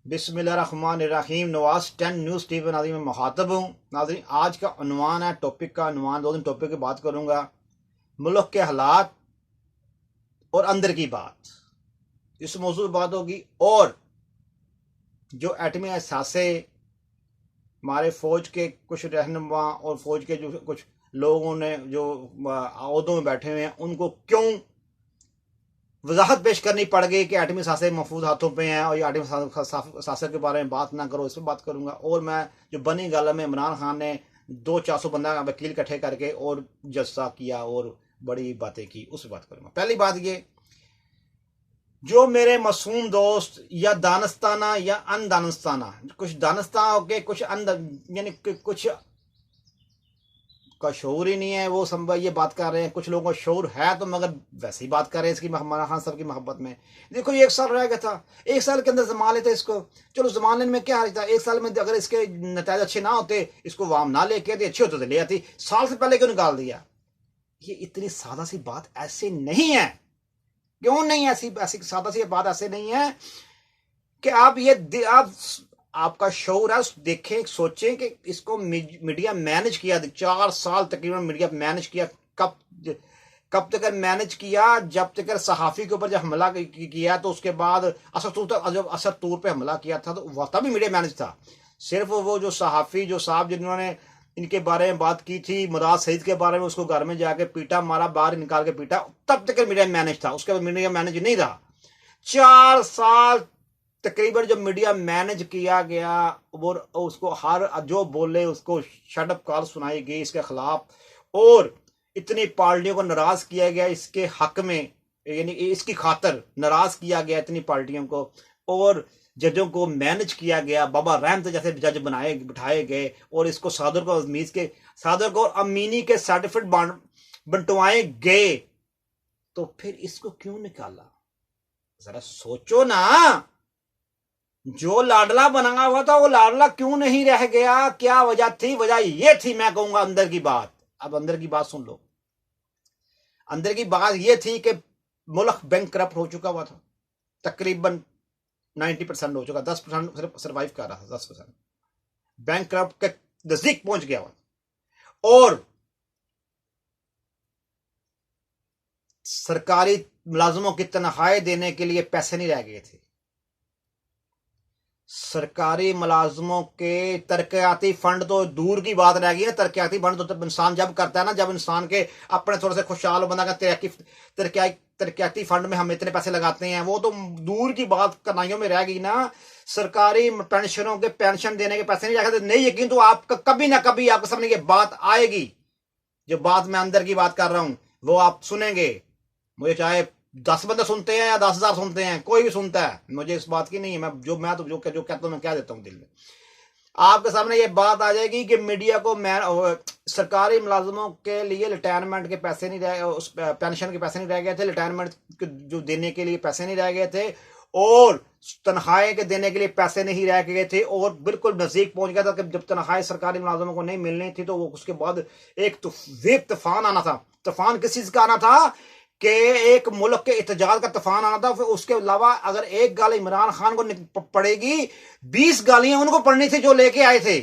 बिस्मिल्लाहिर्रहमानिर्रहीम। Nawaz 10 news TV नाज़रीन में मुखातब हूँ। नाज़रीन, आज का उन्वान है, टॉपिक का उन्वान, दो दिन टॉपिक की बात करूँगा। मुल्क के हालात और अंदर की बात, इस मौजूद पर बात होगी। और जो एटमी असासे हमारे फ़ौज के कुछ रहनुमा और फ़ौज के जो कुछ लोगों ने जो अहदों में बैठे हुए हैं, उनको क्यों वजाहत पेश करनी पड़ गई कि एटमी सासे महफूज हाथों पे हैं और ये एटमी सासे के बारे में बात ना करो, इस पर बात करूंगा। और मैं जो बनी गाला में इमरान खान ने 200-400 बंदा वकील इकट्ठे करके और जस्सा किया और बड़ी बातें की, उस पर बात करूंगा। पहली बात ये, जो मेरे मासूम दोस्त या दानस्ताना या अनदानस्ताना, कुछ दानस्ता होके कुछ यानी कुछ का शौर ही नहीं है, वो संभव ये बात कर रहे हैं। कुछ लोगों का शौर है तो मगर वैसे ही बात कर रहे हैं इसकी इमरान खान साहब की मोहब्बत में। देखो, ये 1 साल रह गया था, 1 साल के अंदर जमा लेते इसको। चलो जमा लेने में क्या हाल था, 1 साल में अगर इसके नतीजे अच्छे ना होते, इसको वाम ना लेके आते, अच्छे होते तो ले आती। साल से पहले क्यों निकाल दिया? ये इतनी सादा सी बात ऐसे नहीं है। क्यों नहीं? ऐसी ऐसी सादा सी बात ऐसे नहीं है कि आप ये आपका शौर है, देखें, सोचें कि इसको मीडिया मैनेज किया 4 साल तकरीबन मीडिया मैनेज किया। कब तक मैनेज किया? जब तक सहाफ़ी के ऊपर जब हमला किया तो उसके बाद जब असर तूर पे हमला किया था तो वह तभी मीडिया मैनेज था। सिर्फ वो जो सहाफ़ी जो साहब जिन्होंने इनके बारे में बात की थी, मुराद सईद के बारे में, उसको घर में जाके पीटा, मारा, बाहर निकाल के पीटा, तब तक मीडिया मैनेज था। उसके बाद मीडिया मैनेज नहीं रहा। 4 साल तकरीबन जब मीडिया मैनेज किया गया, वो उसको हर जो बोले उसको शटअप कॉल सुनाई गई इसके खिलाफ, और इतनी पार्टियों को नाराज किया गया इसके हक में, यानी इसकी खातर नाराज किया गया इतनी पार्टियों को, और जजों को मैनेज किया गया। बाबा रहमत जैसे जज बिठाए गए और इसको सादर को अमीनी के सर्टिफिकेट बंटवाए गए। तो फिर इसको क्यों निकाला? जरा सोचो ना। जो लाडला बना हुआ था वो लाडला क्यों नहीं रह गया? क्या वजह थी? वजह ये थी, मैं कहूंगा अंदर की बात। अब अंदर की बात सुन लो। अंदर की बात ये थी कि मुल्क बैंक करप्ट हो चुका हुआ था, तकरीबन 90% हो चुका, 10% सिर्फ सर्वाइव कर रहा था। 10% बैंक करप्ट के नजदीक पहुंच गया हुआ, और सरकारी मुलाजमों की तनख्वाहें देने के लिए पैसे नहीं रह गए थे। सरकारी मुलाजमों के तरक्याती फंड तो दूर की बात रह गई है। तरक्याती फंड तो इंसान जब करता है ना, जब इंसान के अपने थोड़े से खुशहाल बंदा का तरक्याती फंड में हम इतने पैसे लगाते हैं, वो तो दूर की बात कनाइयों में रह गई ना। सरकारी पेंशनों के पेंशन देने के पैसे नहीं रखे थे। नहीं यकीन तो आपका कभी ना कभी आपके सामने ये बात आएगी। जो बात मैं अंदर की बात कर रहा हूं वो आप सुनेंगे। मुझे चाहे 10 बंदे सुनते हैं या 10,000 सुनते हैं, कोई भी सुनता है, मुझे इस बात की नहीं है। मैं जो कहता हूं मैं कह देता हूं दिल में। आपके सामने ये बात आ जाएगी कि मीडिया को सरकारी मुलाजमों के लिए रिटायरमेंट के पैसे नहीं रह, उस पेंशन के पैसे नहीं रह गए थे, रिटायरमेंट जो देने के लिए पैसे नहीं रह गए थे, और तनख्वाहें के देने के लिए पैसे नहीं रह गए थे, और बिल्कुल नजदीक पहुंच गया था कि जब तनख्वाहें सरकारी मुलाजमों को नहीं मिलनी थी तो वो उसके बाद एक तूफान आना था। तूफान किस चीज का आना था कि एक मुल्क के इतजाज का तूफान आना था। फिर उसके अलावा अगर एक गाली इमरान खान को पड़ेगी, 20 गालियां उनको पड़नी थी जो लेके आए थे।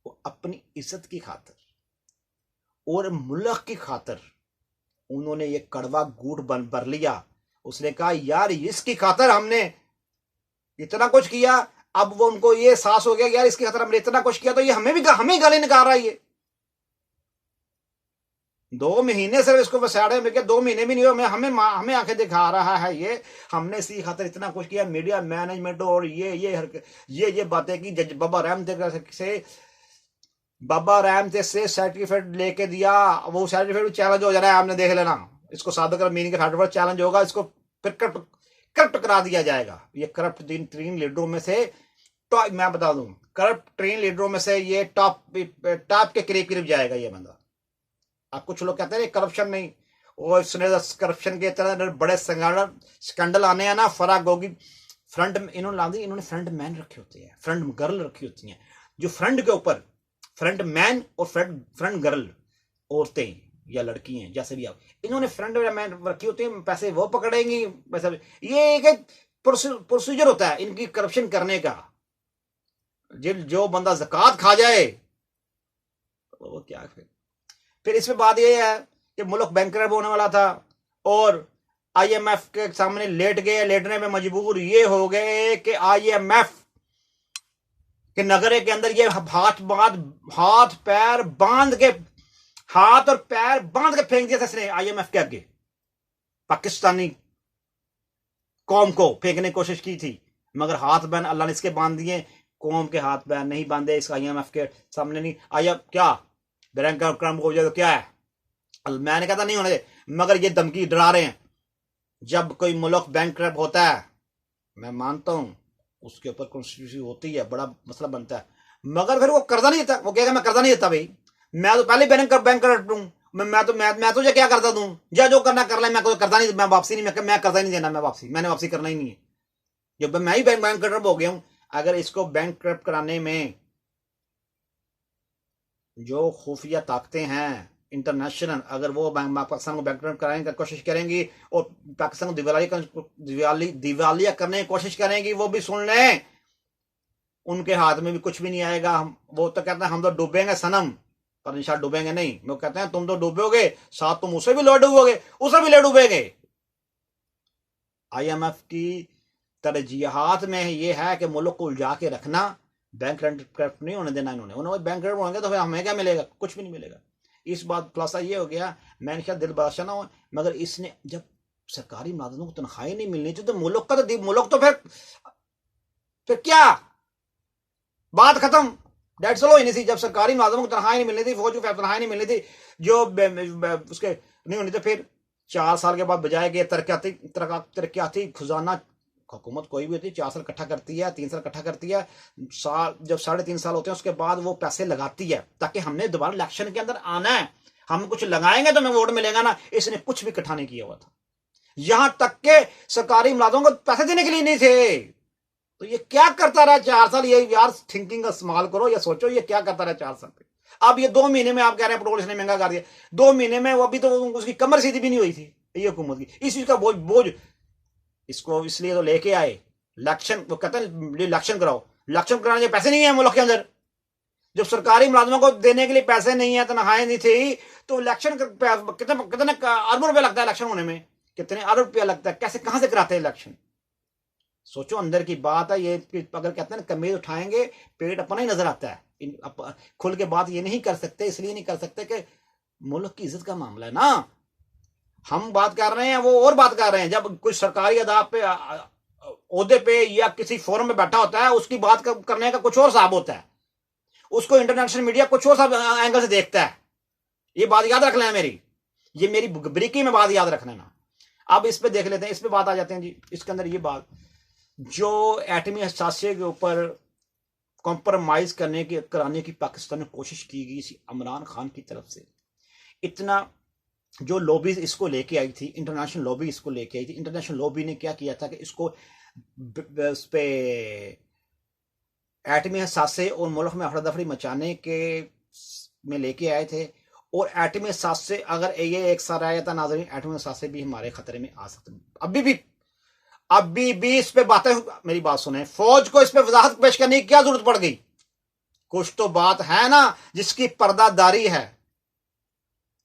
वो अपनी इज्जत की खातर और मुल्क की खातर उन्होंने ये कड़वा घूंट भर लिया। उसने कहा यार इसकी खातर हमने इतना कुछ किया। अब वो उनको ये एहसास हो गया यार इसकी खातर हमने इतना कुछ किया तो ये हमें गाली निकाल रहा है। ये 2 महीने से इसको बसाड़े में क्या, 2 महीने भी नहीं हो, हमें आंखें दिखा रहा है ये हमने इसी खातर इतना कुछ किया। मीडिया मैनेजमेंट और ये बातें की। जज बाबा रहमत से सर्टिफिकेट लेके दिया, वो सर्टिफिकेट चैलेंज हो जा रहा है, आपने देख लेना। इसको सादर मीनिंग का सर्टिफिकेट चैलेंज होगा, इसको फिर करप्ट करा दिया जाएगा। ये करप्ट 3 लीडरों में से, तो मैं बता दूं, करप्ट 3 लीडरों में से ये टॉप के करीब जाएगा ये बंदा। अब कुछ लोग कहते हैं करप्शन नहीं, वो इसने करप्शन के तरह बड़े स्कैंडल आने हैं ना। फराग होगी फ्रंट में इन्होंने फ्रंट मैन रखे होते हैं, फ्रंट गर्ल रखी होती हैं, जो फ्रंट के ऊपर फ्रंट मैन और फ्रंट गर्ल, औरतें या लड़की हैं जैसे भी आप, इन्होंने फ्रंट मैन रखी होती है। पैसे वो पकड़ेंगी, पैसे ये प्रोसीजर होता है इनकी करप्शन करने का। जो बंदा ज़कात खा जाए तो वो क्या। फिर इसमें बात यह है कि मुल्क बैंकरप्ट होने वाला था और IMF के सामने लेट गए, लेटने में मजबूर ये हो गए कि IMF के नगरे के अंदर ये हाथ पैर बांध के, हाथ और पैर बांध के फेंक दिया था इसने IMF के आगे। पाकिस्तानी कौम को फेंकने की कोशिश की थी, मगर हाथ बैन अल्लाह ने इसके बांध दिए, कौम के हाथ बैन नहीं बांधे इस IMF के सामने। नहीं आया क्या बैंक हो जाए तो क्या है, मैंने कहता नहीं होने दे, मगर ये धमकी डरा रहे हैं। जब कोई मुल्क बैंकरप्ट होता है, मैं मानता हूं उसके ऊपर कॉन्स्टिट्यूशन होती है, बड़ा मसला बनता है, मगर फिर वो कर्जा नहीं देता। वो कहेगा मैं कर्जा नहीं देता भाई, मैं तो पहले बैंकरप्ट हूं, मैं तुझे क्या कर्जा दूं, जो करना कर ले, मैं कोई कर्जा नहीं, मैं वापसी नहीं, मैं कर्जा नहीं देना, मैंने वापसी करना ही नहीं है। जब मैं ही बैंकरप्ट हो गया हूं, अगर इसको बैंकरप्ट कराने में जो खुफिया ताकतें हैं इंटरनेशनल, अगर वो पाकिस्तान को बैंकरप्ट कराने की कोशिश करेंगी और पाकिस्तान को दिवालिया करने की कोशिश करेंगी, वो भी सुन लें, उनके हाथ में भी कुछ भी नहीं आएगा। वो तो कहते हैं हम तो डूबेंगे सनम, पर निशा डूबेंगे नहीं। वो कहते हैं तुम तो डूबोगे, साथ तुम उसे भी ले डूबोगे, उसे भी ले डूबेंगे। IMF की तरजीहात में ये है कि मुल्क को उलझा के रखना, बैंकरप्ट नहीं होने देना इन्होंने बैंकरप्ट होंगे तो फिर हमें क्या मिलेगा, कुछ भी नहीं मिलेगा। इस बात खुलासा ये हो गया, मैंने शायद दिल बादशाह ना हो, मगर इसने जब सरकारी मुलाजिमों को तनख्वाही नहीं मिलनी थी तो मुल्क तो फिर क्या बात खत्म, डेट स्लो ही नहीं थी। जब सरकारी मुलाजिमों को तनख्वाही नहीं मिलनी थी, फौज को तनख्वाही नहीं मिलनी थी, जो उसके नहीं होनी, तो फिर 4 साल के बाद बजाय कि तरक्याती खजाना हुकूमत कोई भी होती है 4 साल इकट्ठा करती है, 3 साल इकट्ठा करती है, जब 3.5 साल होते हैं उसके बाद वो पैसे लगाती है ताकि हमने दोबारा इलेक्शन के अंदर आना है, हम कुछ लगाएंगे तो हमें वोट मिलेगा ना। इसने कुछ भी इकट्ठा नहीं किया हुआ था, यहां तक के सरकारी मुलाजिमों को पैसे देने के लिए नहीं थे। तो ये क्या करता रहा 4 साल, ये यार थिंकिंग का इस्तेमाल करो, या सोचो ये क्या करता रहा 4 साल। अब ये 2 महीने में आप कह रहे हैं पेट्रोल इसने महंगा कर दिया, 2 महीने में वो अभी तो उसकी कमर सीधी भी नहीं हुई थी ये हुकूमत की। इस चीज का बोझ इसको इसलिए तो लेके आए इलेक्शन, वो कहते हैं इलेक्शन कराओ, इलेक्शन कराने के पैसे नहीं है मुल्क के अंदर। जब सरकारी मुलाजिमों को देने के लिए पैसे नहीं है, तनख्वाहें नहीं थी, तो इलेक्शन कितने अरबों रुपया लगता है इलेक्शन होने में, कितने अरब रुपया लगता है, कैसे कहां से कराते हैं इलेक्शन। सोचो अंदर की बात है ये। अगर कहते हैं कमीज उठाएंगे पेट अपना ही नजर आता है, खुल के बात ये नहीं कर सकते, इसलिए नहीं कर सकते कि मुल्क की इज्जत का मामला है ना। हम बात कर रहे हैं, वो और बात कर रहे हैं। जब कुछ सरकारी अदाब पे ओहदे पे या किसी फोरम में बैठा होता है, उसकी बात करने का कुछ और हिसाब होता है, उसको इंटरनेशनल मीडिया कुछ और एंगल से देखता है। ये बात याद रख लेना मेरी, ये मेरी बरीकी में बात याद रखना ना। अब इस पे देख लेते हैं, इस पे बात आ जाते हैं जी। इसके अंदर ये बात जो एटमी हसासियत के ऊपर कॉम्प्रोमाइज कराने की पाकिस्तान में कोशिश की गई थी इमरान खान की तरफ से, इतना जो लॉबी इसको लेके आई थी, इंटरनेशनल लॉबी इसको लेके आई थी। इंटरनेशनल लॉबी ने क्या किया था कि इसको उस पे एटमी हसासे और मुल्क में अफरा-दफरी मचाने के में लेके आए थे। और एटमी हसासे अगर ये एक साल आया था नाज़रीन, एटमी हसासे भी हमारे खतरे में आ सकते हैं। अभी भी इस पे बातें, मेरी बात सुने, फौज को इस पे वजाहत पेश करने की क्या जरूरत पड़ गई। कुछ तो बात है ना जिसकी पर्दादारी है,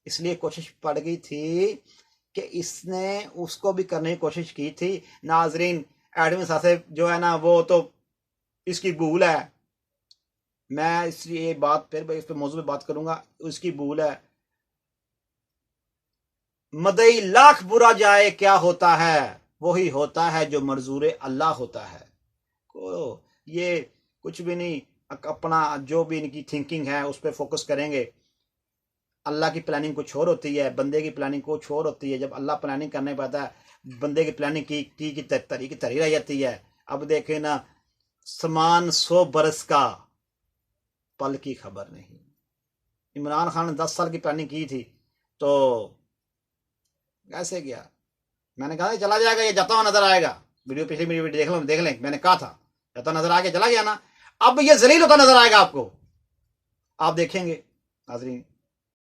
इसलिए कोशिश पड़ गई थी कि इसने उसको भी करने की कोशिश की थी। नाजरीन एटमी हसासे जो है ना वो तो इसकी भूल है, मैं इसलिए बात फिर इस पे मौजूद पे बात करूंगा, उसकी भूल है। मदई लाख बुरा जाए क्या होता है, वही होता है जो मंजूर अल्लाह होता है। को ये कुछ भी नहीं, अपना जो भी इनकी थिंकिंग है उस पर फोकस करेंगे। अल्लाह की प्लानिंग कुछ और होती है, बंदे की प्लानिंग कुछ और होती है। जब अल्लाह प्लानिंग करने पाता है, बंदे की प्लानिंग की तरी रह जाती है। अब देखे ना, समान 100 बरस का पल की खबर नहीं। इमरान खान ने 10 साल की प्लानिंग की थी तो कैसे गया। मैंने कहा चला जाएगा, ये जाता हुआ नजर आएगा। पिछली मेरी वीडियो देख लें, मैंने कहा था जाता नजर आ गया, चला गया ना। अब ये जलील होता नजर आएगा आपको, आप देखेंगे नाज़रीन।